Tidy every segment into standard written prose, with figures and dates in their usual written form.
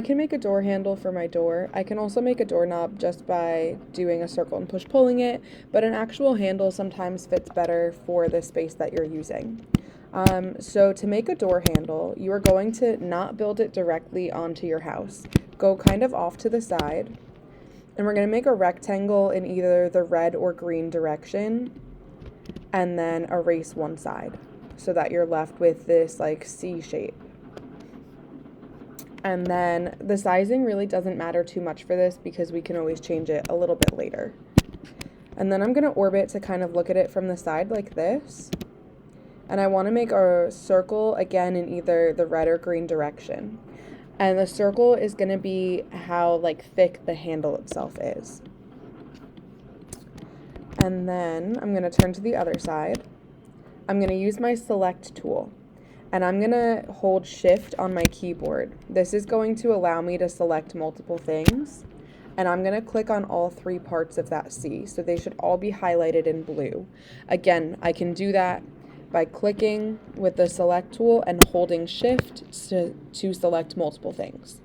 I can make a door handle for my door. I can also make a doorknob just by doing a circle and push pulling it, but an actual handle sometimes fits better for the space that you're using. So to make a door handle, you are going to not build it directly onto your house. Go kind of off to the side, and we're going to make a rectangle in either the red or green direction, and then erase one side so that you're left with this like C shape. And then the sizing really doesn't matter too much for this because we can always change it a little bit later. And then I'm going to orbit to kind of look at it from the side like this. And I want to make a circle again in either the red or green direction. And the circle is going to be how like thick the handle itself is. And then I'm going to turn to the other side. I'm going to use my select tool. And I'm going to hold shift on my keyboard. This is going to allow me to select multiple things. And I'm going to click on all three parts of that C. So they should all be highlighted in blue. Again, I can do that by clicking with the select tool and holding shift to select multiple things.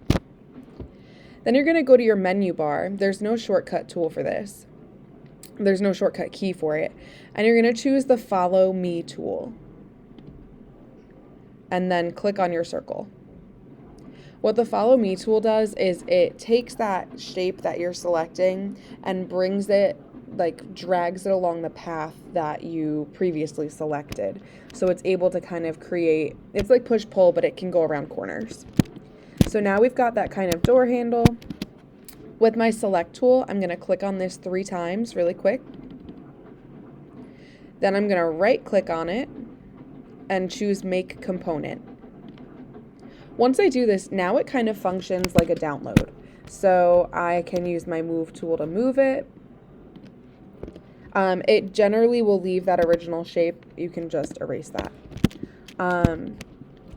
Then you're going to go to your menu bar. There's no shortcut tool for this. There's no shortcut key for it. And you're going to choose the follow me tool. And then click on your circle. What the follow me tool does is it takes that shape that you're selecting and brings it, like drags it along the path that you previously selected. So it's able to kind of create, it's like push pull, but it can go around corners. So now we've got that kind of door handle. With my select tool, I'm going to click on this 3 times really quick. Then I'm going to right click on it and choose make component. Once I do this, now it kind of functions like a download. So I can use my move tool to move it. It generally will leave that original shape. You can just erase that.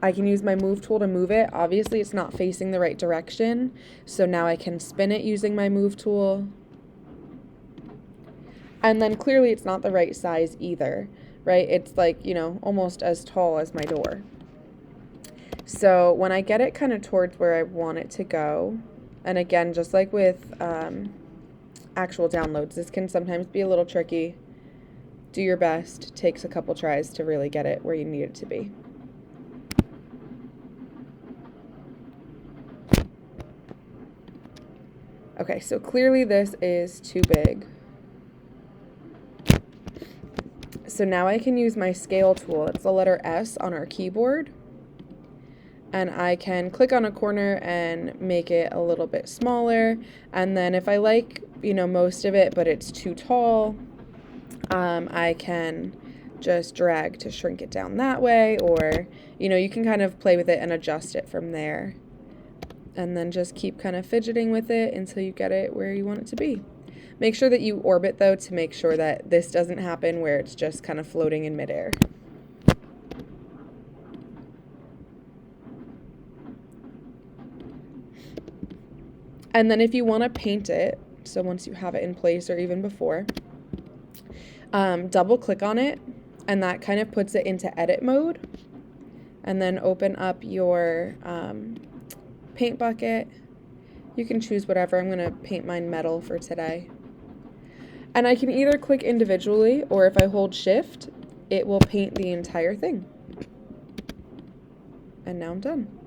I can use my move tool to move it. Obviously it's not facing the right direction, so now I can spin it using my move tool. And then clearly it's not the right size either, right? It's like, you know, almost as tall as my door. So when I get it kind of towards where I want it to go, and again, just like with actual downloads, this can sometimes be a little tricky. Do your best. Takes a couple tries to really get it where you need it to be. Okay, so clearly this is too big. So now I can use my scale tool. It's the letter S on our keyboard. And I can click on a corner and make it a little bit smaller. And then if I like, you know, most of it, but it's too tall, I can just drag to shrink it down that way, or, you know, you can kind of play with it and adjust it from there. And then just keep kind of fidgeting with it until you get it where you want it to be. Make sure that you orbit, though, to make sure that this doesn't happen where it's just kind of floating in midair. And then if you want to paint it, so once you have it in place or even before, double click on it, and that kind of puts it into edit mode. And then open up your paint bucket. You can choose whatever. I'm going to paint mine metal for today. And I can either click individually, or if I hold shift, it will paint the entire thing. And now I'm done.